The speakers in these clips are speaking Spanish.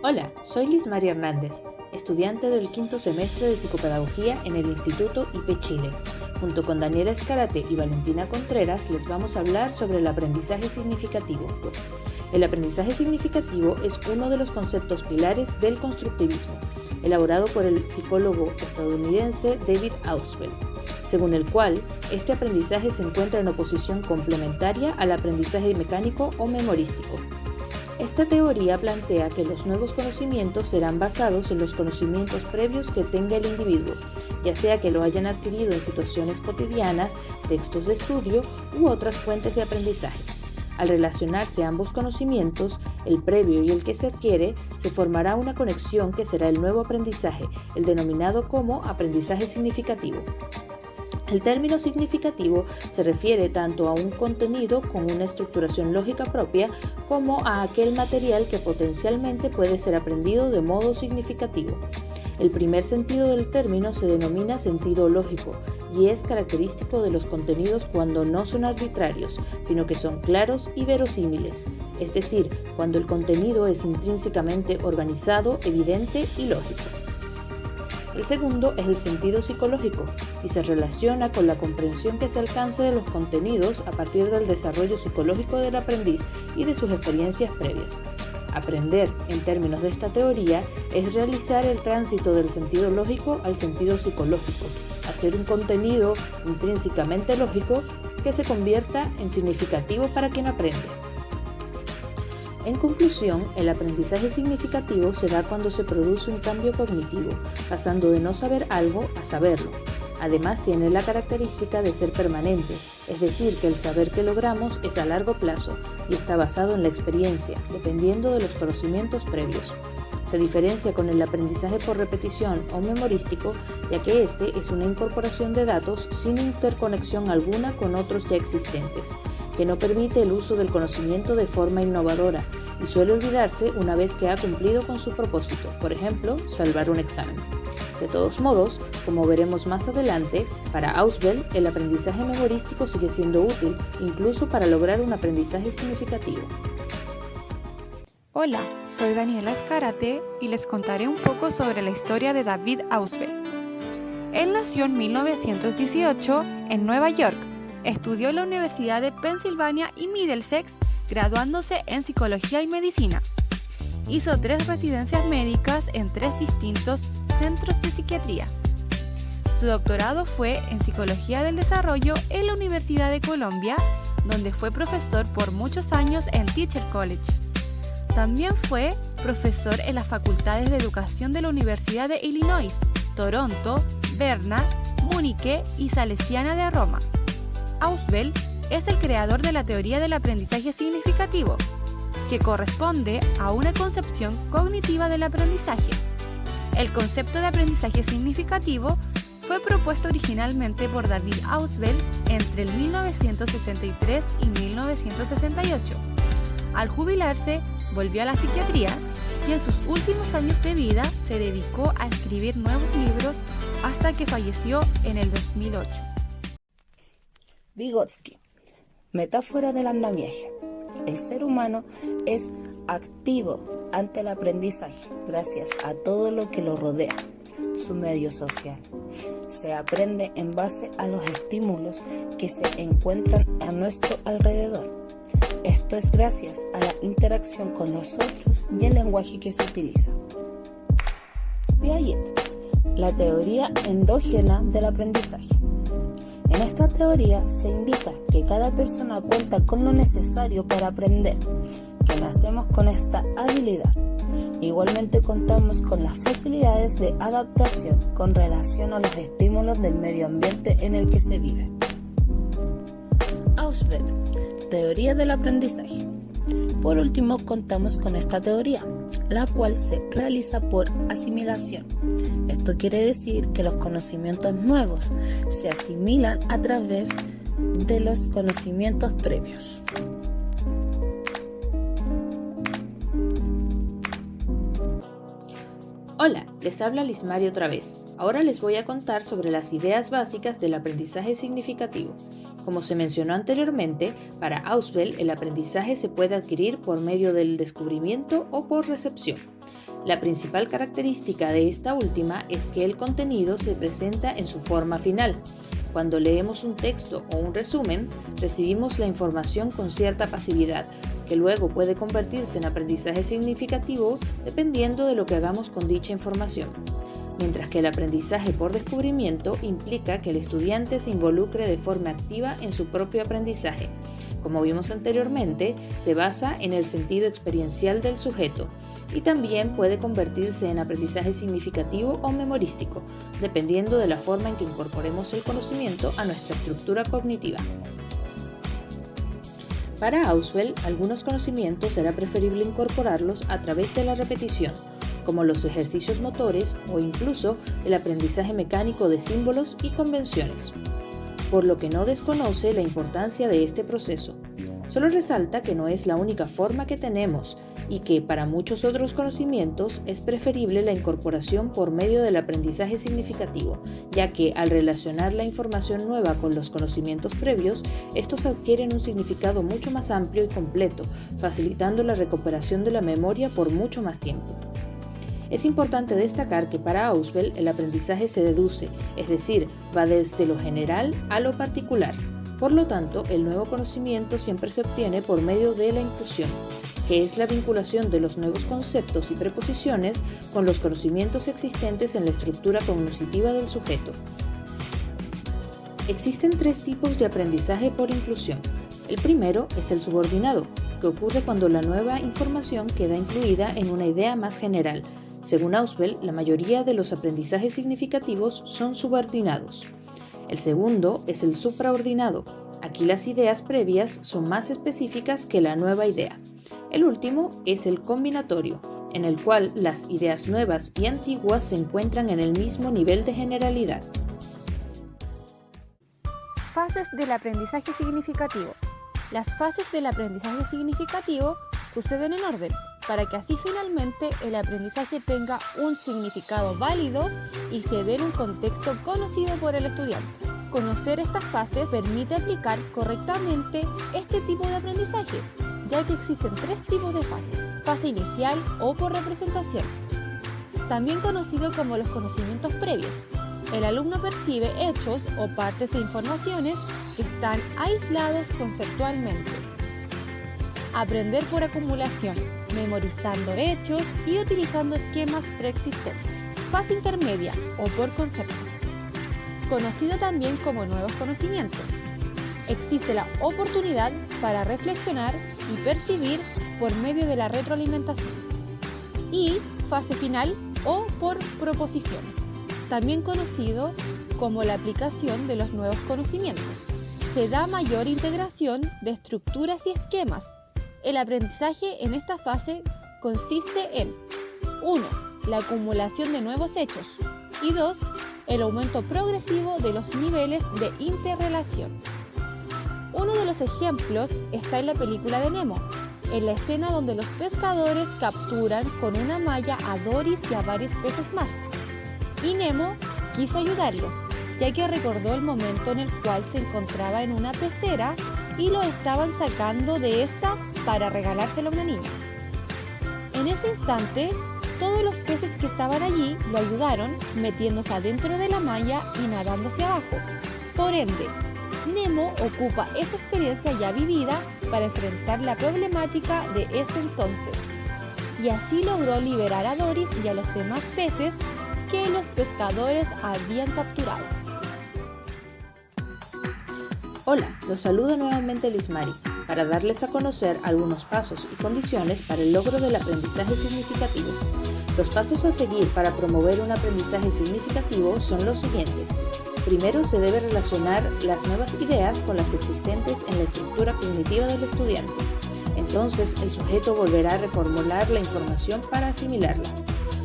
Hola, soy Liz María Hernández, estudiante del quinto semestre de Psicopedagogía en el Instituto IP Chile. Junto con Daniela Escarate y Valentina Contreras les vamos a hablar sobre el aprendizaje significativo. El aprendizaje significativo es uno de los conceptos pilares del constructivismo, elaborado por el psicólogo estadounidense David Ausubel, según el cual este aprendizaje se encuentra en oposición complementaria al aprendizaje mecánico o memorístico. Esta teoría plantea que los nuevos conocimientos serán basados en los conocimientos previos que tenga el individuo, ya sea que lo hayan adquirido en situaciones cotidianas, textos de estudio u otras fuentes de aprendizaje. Al relacionarse ambos conocimientos, el previo y el que se adquiere, se formará una conexión que será el nuevo aprendizaje, el denominado como aprendizaje significativo. El término significativo se refiere tanto a un contenido con una estructuración lógica propia como a aquel material que potencialmente puede ser aprendido de modo significativo. El primer sentido del término se denomina sentido lógico y es característico de los contenidos cuando no son arbitrarios, sino que son claros y verosímiles, es decir, cuando el contenido es intrínsecamente organizado, evidente y lógico. El segundo es el sentido psicológico y se relaciona con la comprensión que se alcanza de los contenidos a partir del desarrollo psicológico del aprendiz y de sus experiencias previas. Aprender, en términos de esta teoría, es realizar el tránsito del sentido lógico al sentido psicológico, hacer un contenido intrínsecamente lógico que se convierta en significativo para quien aprende. En conclusión, el aprendizaje significativo se da cuando se produce un cambio cognitivo, pasando de no saber algo a saberlo. Además, tiene la característica de ser permanente, es decir, que el saber que logramos es a largo plazo y está basado en la experiencia, dependiendo de los conocimientos previos. Se diferencia con el aprendizaje por repetición o memorístico, ya que este es una incorporación de datos sin interconexión alguna con otros ya existentes, que no permite el uso del conocimiento de forma innovadora y suele olvidarse una vez que ha cumplido con su propósito, por ejemplo, salvar un examen. De todos modos, como veremos más adelante, para Ausubel el aprendizaje memorístico sigue siendo útil, incluso para lograr un aprendizaje significativo. Hola, soy Daniela Escarate y les contaré un poco sobre la historia de David Ausubel. Él nació en 1918 en Nueva York. Estudió en la Universidad de Pennsylvania y Middlesex, graduándose en Psicología y Medicina. Hizo 3 residencias médicas en 3 distintos centros de psiquiatría. Su doctorado fue en Psicología del Desarrollo en la Universidad de Columbia, donde fue profesor por muchos años en Teacher College. También fue profesor en las facultades de educación de la Universidad de Illinois, Toronto, Berna, Múnich y Salesiana de Roma. Ausubel es el creador de la teoría del aprendizaje significativo, que corresponde a una concepción cognitiva del aprendizaje. El concepto de aprendizaje significativo fue propuesto originalmente por David Ausubel entre el 1963 y 1968. Al jubilarse, volvió a la psiquiatría y en sus últimos años de vida se dedicó a escribir nuevos libros hasta que falleció en el 2008. Vygotsky, metáfora del andamiaje. El ser humano es activo ante el aprendizaje gracias a todo lo que lo rodea, su medio social. Se aprende en base a los estímulos que se encuentran a nuestro alrededor. Esto es gracias a la interacción con los otros y el lenguaje que se utiliza. Piaget, la teoría endógena del aprendizaje. En esta teoría se indica que cada persona cuenta con lo necesario para aprender, que nacemos con esta habilidad. Igualmente contamos con las facilidades de adaptación con relación a los estímulos del medio ambiente en el que se vive. Ausubel, teoría del aprendizaje. Por último, contamos con esta teoría, la cual se realiza por asimilación. Esto quiere decir que los conocimientos nuevos se asimilan a través de los conocimientos previos. Hola, les habla Liz María otra vez. Ahora les voy a contar sobre las ideas básicas del aprendizaje significativo. Como se mencionó anteriormente, para Ausubel el aprendizaje se puede adquirir por medio del descubrimiento o por recepción. La principal característica de esta última es que el contenido se presenta en su forma final. Cuando leemos un texto o un resumen, recibimos la información con cierta pasividad, que luego puede convertirse en aprendizaje significativo dependiendo de lo que hagamos con dicha información. Mientras que el aprendizaje por descubrimiento implica que el estudiante se involucre de forma activa en su propio aprendizaje. Como vimos anteriormente, se basa en el sentido experiencial del sujeto y también puede convertirse en aprendizaje significativo o memorístico, dependiendo de la forma en que incorporemos el conocimiento a nuestra estructura cognitiva. Para Ausubel, algunos conocimientos será preferible incorporarlos a través de la repetición, como los ejercicios motores o incluso el aprendizaje mecánico de símbolos y convenciones, por lo que no desconoce la importancia de este proceso. Solo resalta que no es la única forma que tenemos y que para muchos otros conocimientos es preferible la incorporación por medio del aprendizaje significativo, ya que al relacionar la información nueva con los conocimientos previos, estos adquieren un significado mucho más amplio y completo, facilitando la recuperación de la memoria por mucho más tiempo. Es importante destacar que para Ausubel el aprendizaje se deduce, es decir, va desde lo general a lo particular. Por lo tanto, el nuevo conocimiento siempre se obtiene por medio de la inclusión, que es la vinculación de los nuevos conceptos y preposiciones con los conocimientos existentes en la estructura cognitiva del sujeto. Existen 3 tipos de aprendizaje por inclusión. El primero es el subordinado, que ocurre cuando la nueva información queda incluida en una idea más general. Según Ausubel, la mayoría de los aprendizajes significativos son subordinados. El segundo es el supraordinado. Aquí las ideas previas son más específicas que la nueva idea. El último es el combinatorio, en el cual las ideas nuevas y antiguas se encuentran en el mismo nivel de generalidad. Fases del aprendizaje significativo. Las fases del aprendizaje significativo suceden en orden, para que así finalmente el aprendizaje tenga un significado válido y se dé en un contexto conocido por el estudiante. Conocer estas fases permite aplicar correctamente este tipo de aprendizaje, ya que existen 3 tipos de fases: fase inicial o por representación, también conocido como los conocimientos previos. El alumno percibe hechos o partes de informaciones que están aislados conceptualmente. Aprender por acumulación, memorizando hechos y utilizando esquemas preexistentes. Fase intermedia o por conceptos, conocido también como nuevos conocimientos. Existe la oportunidad para reflexionar y percibir por medio de la retroalimentación. Y fase final o por proposiciones, también conocido como la aplicación de los nuevos conocimientos. Se da mayor integración de estructuras y esquemas. El aprendizaje en esta fase consiste en 1. La acumulación de nuevos hechos y 2. El aumento progresivo de los niveles de interrelación. Uno de los ejemplos está en la película de Nemo, en la escena donde los pescadores capturan con una malla a Doris y a varios peces más. Y Nemo quiso ayudarlos, ya que recordó el momento en el cual se encontraba en una pecera y lo estaban sacando de esta para regalárselo a una niña. En ese instante, todos los peces que estaban allí lo ayudaron metiéndose adentro de la malla y nadando hacia abajo. Por ende, Nemo ocupa esa experiencia ya vivida para enfrentar la problemática de ese entonces. Y así logró liberar a Doris y a los demás peces que los pescadores habían capturado. Hola, los saluda nuevamente Lismari para darles a conocer algunos pasos y condiciones para el logro del aprendizaje significativo. Los pasos a seguir para promover un aprendizaje significativo son los siguientes. Primero, se debe relacionar las nuevas ideas con las existentes en la estructura cognitiva del estudiante. Entonces, el sujeto volverá a reformular la información para asimilarla.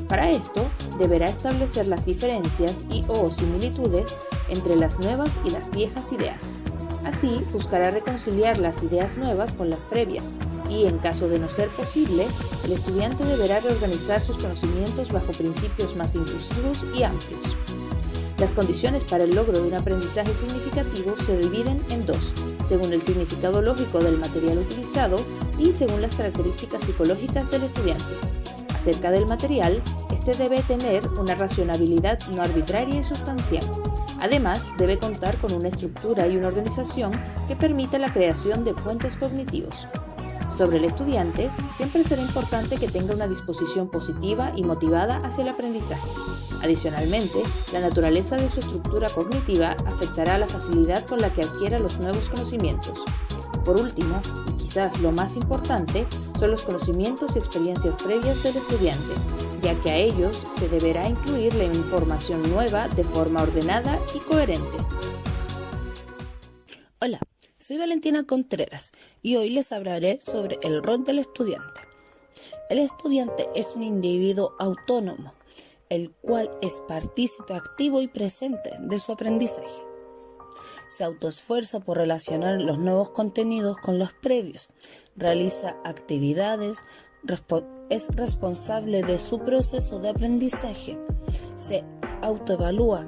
Para esto, deberá establecer las diferencias y/o similitudes entre las nuevas y las viejas ideas. Así, buscará reconciliar las ideas nuevas con las previas y, en caso de no ser posible, el estudiante deberá reorganizar sus conocimientos bajo principios más inclusivos y amplios. Las condiciones para el logro de un aprendizaje significativo se dividen en 2, según el significado lógico del material utilizado y según las características psicológicas del estudiante. Acerca del material, este debe tener una racionalidad no arbitraria y sustancial. Además, debe contar con una estructura y una organización que permita la creación de puentes cognitivos. Sobre el estudiante, siempre será importante que tenga una disposición positiva y motivada hacia el aprendizaje. Adicionalmente, la naturaleza de su estructura cognitiva afectará la facilidad con la que adquiera los nuevos conocimientos. Por último, y quizás lo más importante, son los conocimientos y experiencias previas del estudiante, ya que a ellos se deberá incluir la información nueva de forma ordenada y coherente. Hola, soy Valentina Contreras y hoy les hablaré sobre el rol del estudiante. El estudiante es un individuo autónomo, el cual es partícipe activo y presente de su aprendizaje. Se autoesfuerza por relacionar los nuevos contenidos con los previos, realiza actividades, es responsable de su proceso de aprendizaje, se autoevalúa,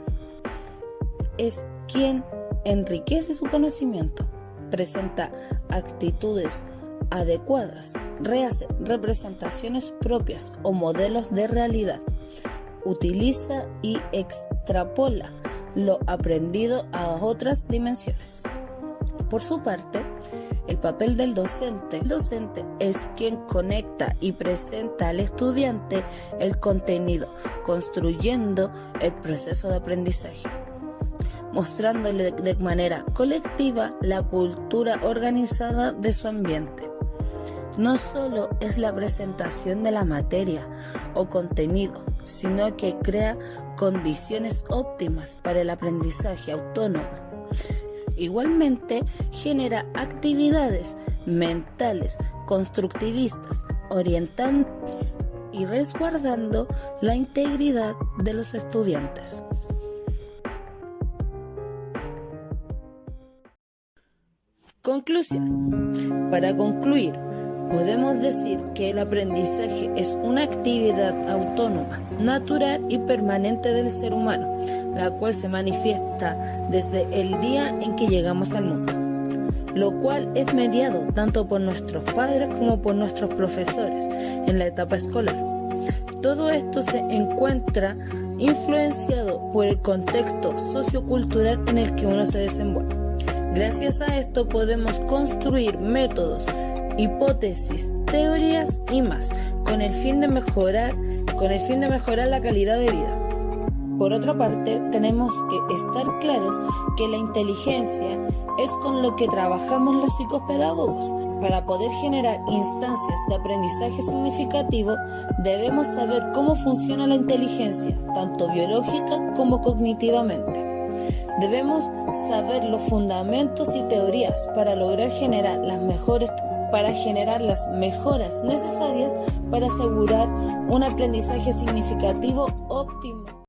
es quien enriquece su conocimiento, presenta actitudes adecuadas, rehace representaciones propias o modelos de realidad, utiliza y extrapola lo aprendido a otras dimensiones. Por su parte, el papel del docente. El docente es quien conecta y presenta al estudiante el contenido, construyendo el proceso de aprendizaje, mostrándole de manera colectiva la cultura organizada de su ambiente. No solo es la presentación de la materia o contenido, sino que crea condiciones óptimas para el aprendizaje autónomo. Igualmente, genera actividades mentales constructivistas, orientando y resguardando la integridad de los estudiantes. Conclusión. Para concluir, podemos decir que el aprendizaje es una actividad autónoma, natural y permanente del ser humano, la cual se manifiesta desde el día en que llegamos al mundo, lo cual es mediado tanto por nuestros padres como por nuestros profesores en la etapa escolar. Todo esto se encuentra influenciado por el contexto sociocultural en el que uno se desenvuelve. Gracias a esto podemos construir métodos, hipótesis, teorías y más, con el fin de mejorar la calidad de vida. Por otra parte, tenemos que estar claros que la inteligencia es con lo que trabajamos los psicopedagogos. Para poder generar instancias de aprendizaje significativo, debemos saber cómo funciona la inteligencia, tanto biológica como cognitivamente. Debemos saber los fundamentos y teorías para lograr generar las mejoras necesarias para asegurar un aprendizaje significativo óptimo.